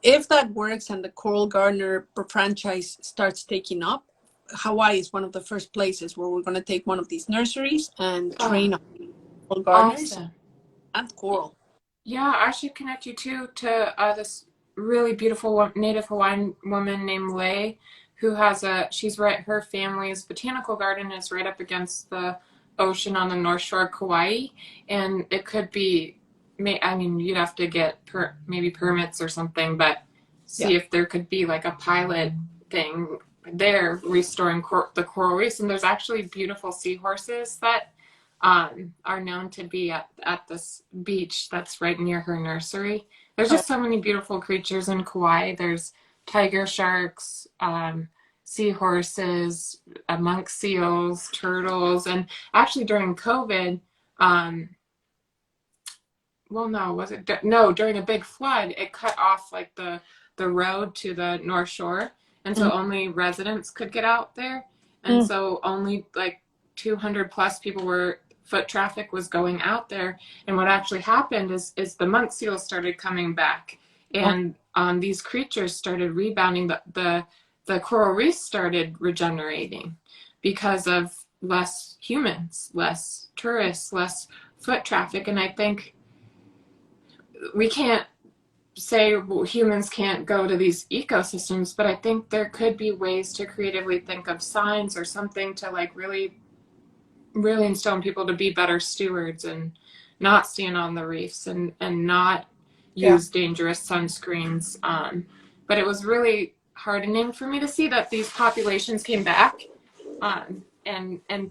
If that works and the Coral Gardener franchise starts taking up, Hawaii is one of the first places where we're going to take one of these nurseries and train coral gardeners Awesome. and coral. Yeah, I should connect you too to this really beautiful native Hawaiian woman named Lei, who has her family's botanical garden is right up against the ocean on the north shore of Kauai, and it could be, I mean, you'd have to get maybe permits or something, but see if there could be like a pilot thing there restoring the coral reefs. And there's actually beautiful seahorses that are known to be at this beach that's right near her nursery. There's just so many beautiful creatures in Kauai. There's tiger sharks, seahorses, monk seals, turtles, and actually during COVID, during a big flood, it cut off like the road to the North Shore, and so only residents could get out there, and so only like 200 plus foot traffic was going out there. And what actually happened is the monk seals started coming back, and these creatures started rebounding. The coral reefs started regenerating because of less humans, less tourists, less foot traffic. And I think we can't say humans can't go to these ecosystems, but I think there could be ways to creatively think of signs or something to like really instill in people to be better stewards and not stand on the reefs and not use dangerous sunscreens. But it was really heartening for me to see that these populations came back and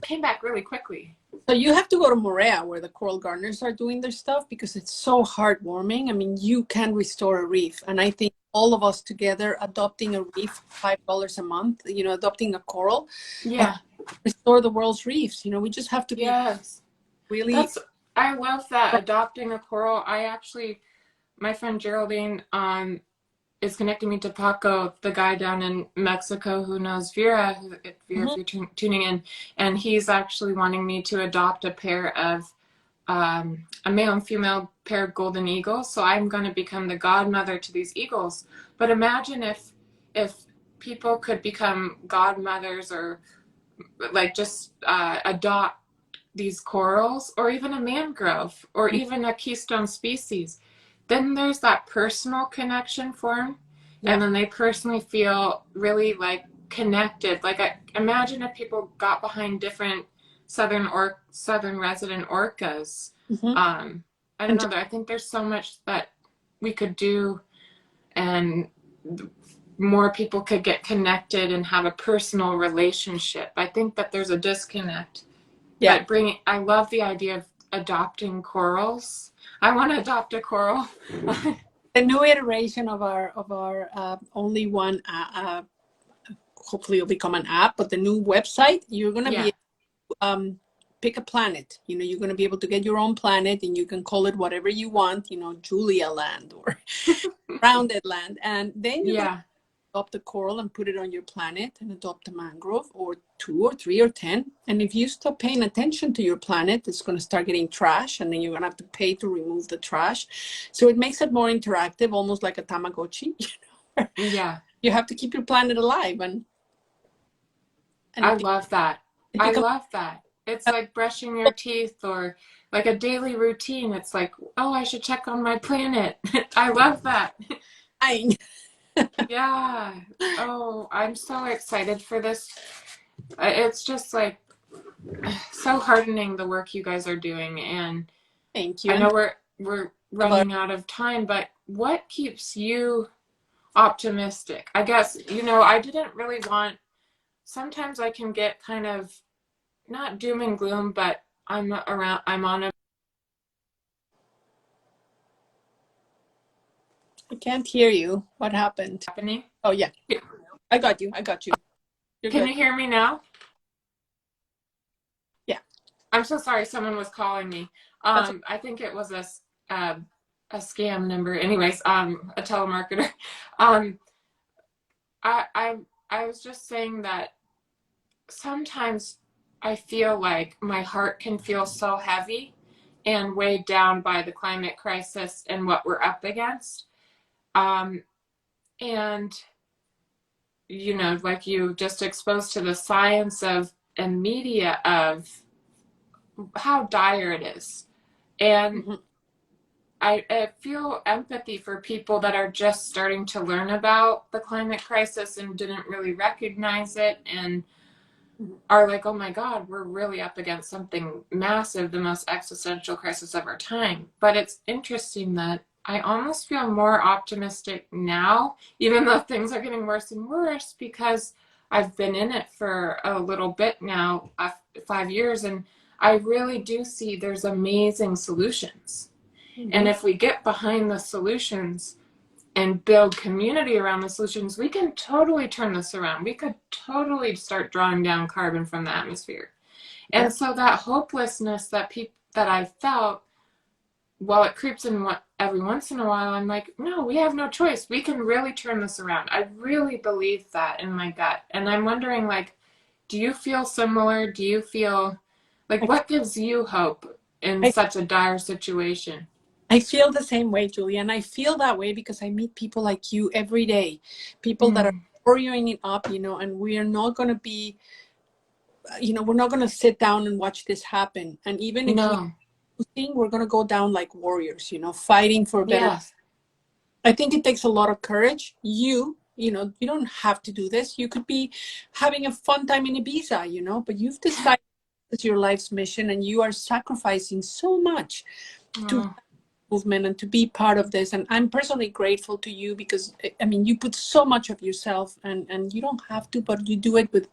came back really quickly. So you have to go to Moorea where the coral gardeners are doing their stuff, because it's so heartwarming. I mean, you can restore a reef. And I think all of us together adopting a reef, $5 a month, adopting a coral, restore the world's reefs. We just have to be really. I love that, adopting a coral. My friend Geraldine is connecting me to Paco, the guy down in Mexico who knows Vera, if you're tuning in, and he's actually wanting me to adopt a pair of a male and female pair of golden eagles. So I'm going to become the godmother to these eagles. But imagine if people could become godmothers or like just adopt these corals or even a mangrove or even a keystone species. Then there's that personal connection for them, and then they personally feel really like connected. Like imagine if people got behind different southern resident orcas. I don't know. I think there's so much that we could do, and more people could get connected and have a personal relationship. I think that there's a disconnect. But I love the idea of adopting corals. I want to adopt a coral. The new iteration of our only one, hopefully it'll become an app, but the new website, you're going to be pick a planet. You're going to be able to get your own planet, and you can call it whatever you want, Julia Land or Rounded Land. And then you adopt a coral and put it on your planet, and adopt a mangrove or 2 or 3 or 10. And if you stop paying attention to your planet, it's going to start getting trash, and then you're going to have to pay to remove the trash. So it makes it more interactive, almost like a Tamagotchi. You have to keep your planet alive. And I love that. I love that. It's like brushing your teeth or like a daily routine. It's like, oh, I should check on my planet. I love that. Yeah. Oh, I'm so excited for this. It's just like so heartening, the work you guys are doing. And thank you. I know we're running out of time, but what keeps you optimistic? I guess, I didn't really sometimes I can get kind of not doom and gloom, but I'm on a. I can't hear you. What happened? Happening? Oh, yeah. I got you. You're Can good. you hear me now? Yeah. I'm so sorry. Someone was calling me. I think it was a scam number. Anyways, a telemarketer. I was just saying that sometimes I feel like my heart can feel so heavy and weighed down by the climate crisis and what we're up against. And, you know, like you just exposed to the science of and media of how dire it is. And Mhm. I feel empathy for people that are just starting to learn about the climate crisis and didn't really recognize it and Mhm. are like, oh my God, we're really up against something massive, the most existential crisis of our time. But it's interesting that I almost feel more optimistic now, even though things are getting worse and worse, because I've been in it for a little bit now, 5 years, and I really do see there's amazing solutions. And Mhm. if we get behind the solutions and build community around the solutions, we can totally turn this around. We could totally start drawing down carbon from the atmosphere. Yeah. And so that hopelessness that I felt, while it creeps in every once in a while, I'm like, no, we have no choice. We can really turn this around. I really believe that in my gut. And I'm wondering, like, do you feel similar? Do you feel like I, what gives you hope in I such a dire situation? I feel the same way, Julia, and I feel that way because I meet people like you every day, people that are Mm, worrying it up, and we are not going to be, we're not going to sit down and watch this happen. And even if we no. think we're going to go down like warriors, fighting for a better. Yes. I think it takes a lot of courage. You don't have to do this. You could be having a fun time in Ibiza, but you've decided it's your life's mission and you are sacrificing so much to Oh, movement and to be part of this. And I'm personally grateful to you because I mean you put so much of yourself and you don't have to, but you do it with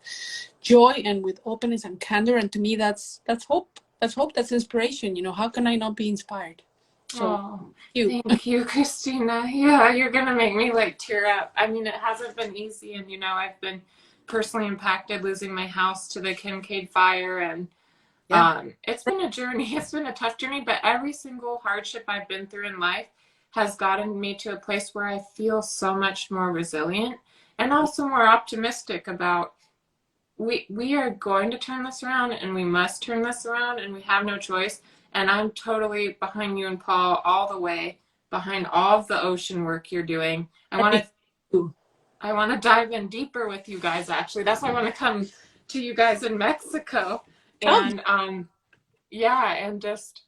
joy and with openness and candor. And to me that's hope. That's hope, that's inspiration. How can I not be inspired? So oh, you. thank you, Christina. Yeah, you're gonna make me like tear up. I mean, it hasn't been easy, and I've been personally impacted losing my house to the Kincaid fire, and Yeah. it's been a journey. It's been a tough journey, but every single hardship I've been through in life has gotten me to a place where I feel so much more resilient and also more optimistic about we are going to turn this around and we must turn this around and we have no choice. And I'm totally behind you and Paul all the way, behind all of the ocean work you're doing. I want to I want to dive in deeper with you guys, actually. That's why I want to come to you guys in Mexico. Oh, And yeah, and just